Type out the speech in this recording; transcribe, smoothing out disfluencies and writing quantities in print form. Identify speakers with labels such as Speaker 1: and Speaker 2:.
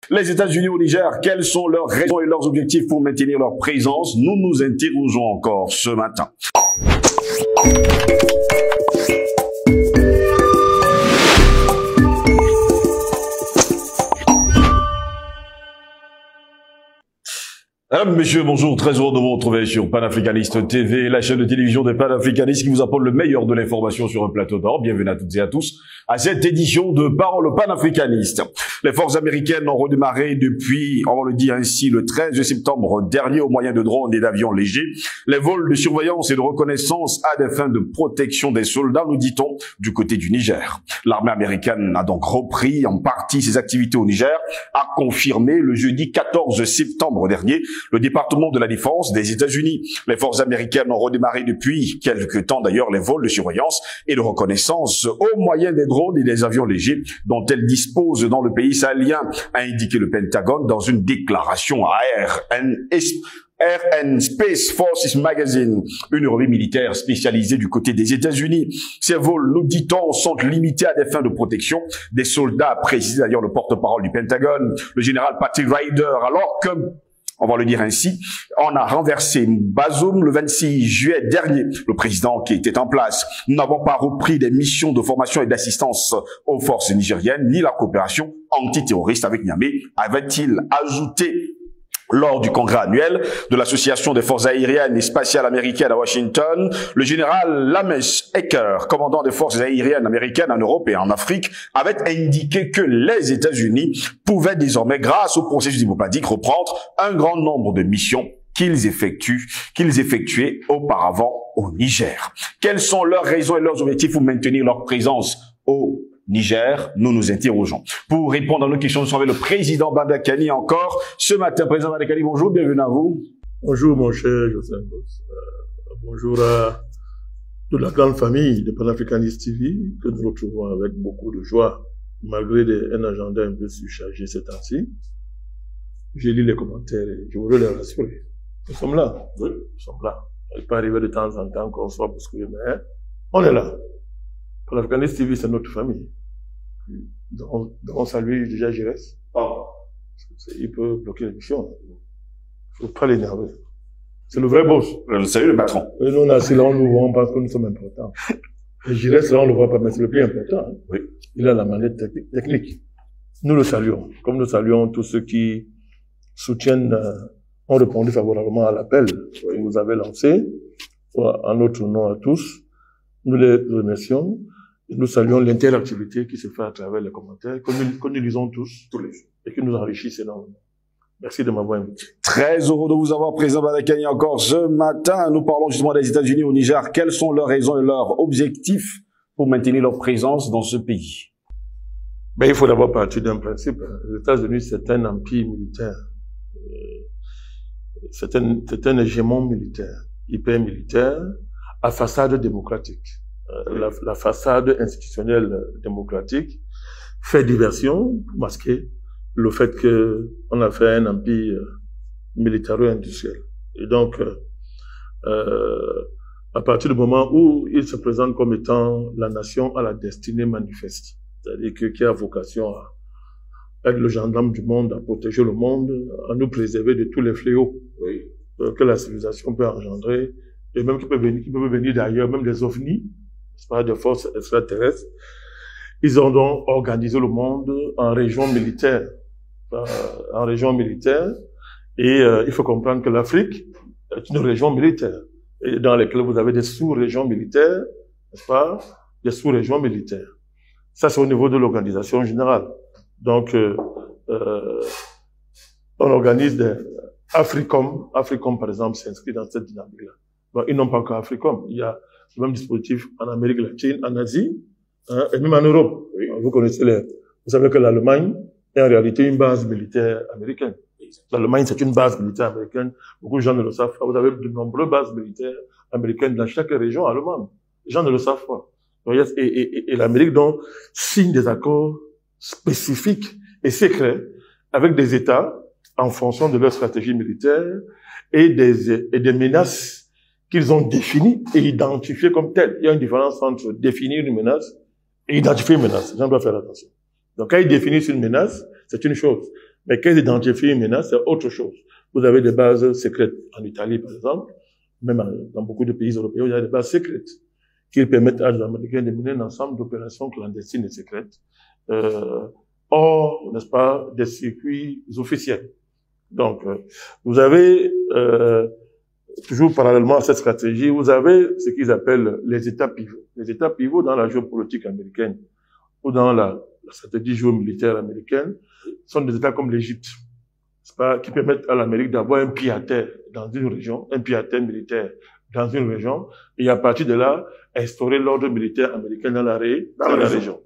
Speaker 1: Les États-Unis au Niger, quelles sont leurs raisons et leurs objectifs pour maintenir leur présence? Nous nous interrogeons encore ce matin. Mesdames, messieurs, bonjour, très heureux de vous retrouver sur Panafricaniste TV, la chaîne de télévision des panafricanistes qui vous apporte le meilleur de l'information sur un plateau d'or. Bienvenue à toutes et à tous à cette édition de Parole panafricaniste. Les forces américaines ont redémarré depuis, on va le dire ainsi, le 13 septembre dernier au moyen de drones et d'avions légers. Les vols de surveillance et de reconnaissance à des fins de protection des soldats, nous dit-on, du côté du Niger. L'armée américaine a donc repris en partie ses activités au Niger, a confirmé le jeudi 14 septembre dernier le département de la défense des États-Unis. Les forces américaines ont redémarré depuis quelques temps d'ailleurs les vols de surveillance et de reconnaissance au moyen des drones et des avions légers dont elles disposent dans le pays sahélien, a indiqué le Pentagone dans une déclaration à Air and Space Forces Magazine, une revue militaire spécialisée du côté des États-Unis. Ces vols, nous dit-on, sont limités à des fins de protection des soldats, a précisé d'ailleurs le porte-parole du Pentagone, le général Patrick Ryder, alors que on va le dire ainsi, on a renversé Bazoum le 26 juillet dernier, le président qui était en place. Nous n'avons pas repris des missions de formation et d'assistance aux forces nigériennes, ni la coopération antiterroriste avec Niamey, avait-il ajouté lors du congrès annuel de l'Association des forces aériennes et spatiales américaines à Washington. Le général Lames Ecker, commandant des forces aériennes américaines en Europe et en Afrique, avait indiqué que les États-Unis pouvaient désormais, grâce au processus diplomatique, reprendre un grand nombre de missions qu'ils effectuaient auparavant au Niger. Quelles sont leurs raisons et leurs objectifs pour maintenir leur présence au Niger? Nous nous interrogeons. Pour répondre à nos questions, nous sommes avec le président Badakani encore. Ce matin, président Badakani, bonjour, bienvenue à vous.
Speaker 2: Bonjour mon cher Joseph. Bonjour à toute la grande famille de Panafricanist TV que nous retrouvons avec beaucoup de joie, malgré un agenda un peu surchargé ces temps-ci. J'ai lu les commentaires et je voudrais les rassurer. Nous sommes là. Oui, nous sommes là. Il peut arriver de temps en temps qu'on soit bousculé, mais on est là. Panafricanist TV, c'est notre famille. Donc, saluer déjà Jérès. Il peut bloquer l'émission. Il faut pas l'énerver. C'est le vrai boss.
Speaker 1: Salut le patron.
Speaker 2: Et nous, on est assis là, on nous voit, on pense que nous sommes importants. Et Jérès, là, on le voit pas, mais c'est le plus important. Hein. Oui. Il a la manette technique. Nous le saluons. Comme nous saluons tous ceux qui soutiennent, ont répondu favorablement à l'appel que vous avez lancé, en notre nom à tous. Nous les remercions. Nous saluons l'interactivité qui se fait à travers les commentaires, que nous lisons tous les jours, et qui nous enrichissent énormément. Merci de m'avoir invité.
Speaker 1: Très heureux de vous avoir, président Badakani, encore ce matin. Nous parlons justement des États-Unis au Niger. Quelles sont leurs raisons et leurs objectifs pour maintenir leur présence dans ce pays?
Speaker 2: Il faut d'abord partir d'un principe. Les États-Unis, c'est un empire militaire. C'est un hégémon militaire, hyper militaire, à façade démocratique. La façade institutionnelle démocratique fait diversion pour masquer le fait qu'on a fait un empire militaro-industriel. Et donc, à partir du moment où il se présente comme étant la nation à la destinée manifeste, c'est-à-dire qui a vocation à être le gendarme du monde, à protéger le monde, à nous préserver de tous les fléaux que la civilisation peut engendrer, et même qui peuvent venir d'ailleurs, même des ovnis, pas de forces extraterrestres. Ils ont donc organisé le monde en régions militaires. Et il faut comprendre que l'Afrique est une région militaire, et dans laquelle vous avez des sous-régions militaires, n'est-ce pas? Des sous-régions militaires. Ça, c'est au niveau de l'organisation générale. Donc, on organise des Africom. Africom, par exemple, s'inscrit dans cette dynamique-là. Bon, ils n'ont pas encore Africom. Il y a le même dispositif en Amérique latine, en Asie, hein, et même en Europe. Oui. Vous connaissez vous savez que l'Allemagne est en réalité une base militaire américaine. L'Allemagne, c'est une base militaire américaine. Beaucoup de gens ne le savent pas. Vous avez de nombreuses bases militaires américaines dans chaque région allemande. Les gens ne le savent pas. Et l'Amérique, donc, signe des accords spécifiques et secrets avec des États en fonction de leur stratégie militaire et des menaces qu'ils ont définies et identifiées comme telles. Il y a une différence entre définir une menace et identifier une menace. Les gens doivent faire attention. Donc, quand ils définissent une menace, c'est une chose. Mais qu'elles identifient une menace, c'est autre chose. Vous avez des bases secrètes en Italie, par exemple, même dans beaucoup de pays européens, il y a des bases secrètes qui permettent à les Américains de mener un ensemble d'opérations clandestines et secrètes, hors, n'est-ce pas, des circuits officiels. Donc, vous avez, toujours parallèlement à cette stratégie, vous avez ce qu'ils appellent les États pivots. Les États pivots dans la géopolitique américaine ou dans la stratégie géomilitaire américaine sont des États comme l'Égypte, n'est-ce pas, qui permettent à l'Amérique d'avoir un pied à terre dans une région, un pied à terre militaire dans une région, et à partir de là, instaurer l'ordre militaire américain dans la région.